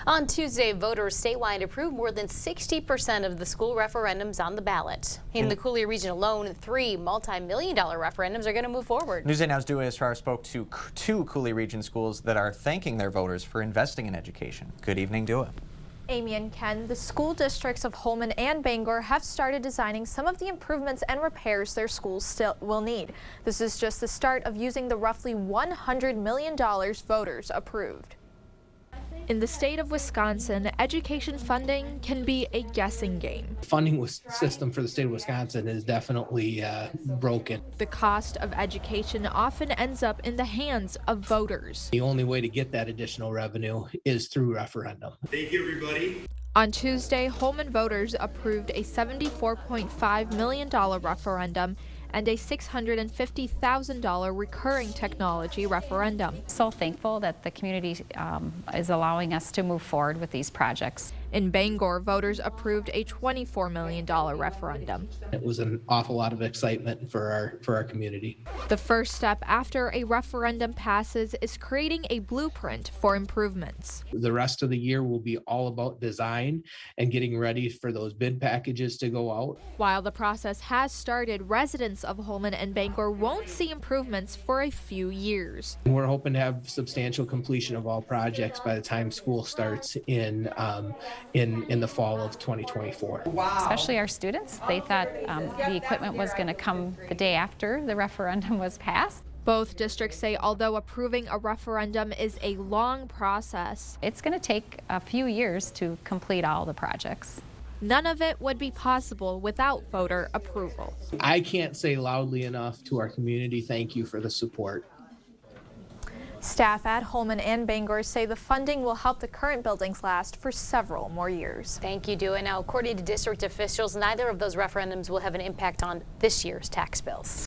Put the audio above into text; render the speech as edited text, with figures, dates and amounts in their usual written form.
On Tuesday, voters statewide approved more than 60% of the school referendums on the ballot. In the Coulee region alone, 3 multi-million-dollar referendums are going to move forward. News 8 Now's Dua Israr spoke to two Coulee region schools that are thanking their voters for investing in education. Good evening, Dua. Amy and Ken, the school districts of Holmen and Bangor have started designing some of the improvements and repairs their schools still will need. This is just the start of using the roughly $100 million voters approved. In the state of Wisconsin, education funding can be a guessing game. The funding system for the state of Wisconsin is definitely broken. The cost of education often ends up in the hands of voters. The only way to get that additional revenue is through referendum. Thank you, everybody. On Tuesday, Holmen voters approved a $74.5 million referendum and a $650,000 recurring technology referendum. So thankful that the community is allowing us to move forward with these projects. In Bangor, voters approved a $24 million referendum. It was an awful lot of excitement for our community. The first step after a referendum passes is creating a blueprint for improvements. The rest of the year will be all about design and getting ready for those bid packages to go out. While the process has started, residents of Holmen and Bangor won't see improvements for a few years. We're hoping to have substantial completion of all projects by the time school starts in the fall of 2024. Wow. Especially our students. They thought the equipment was going to come the day after the referendum was passed. Both districts say although approving a referendum is a long process, it's going to take a few years to complete all the projects. None of it would be possible without voter approval. I can't say loudly enough to our community, thank you for the support. Staff at Holmen and Bangor say the funding will help the current buildings last for several more years. Thank you, Dua. Now, according to district officials, neither of those referendums will have an impact on this year's tax bills.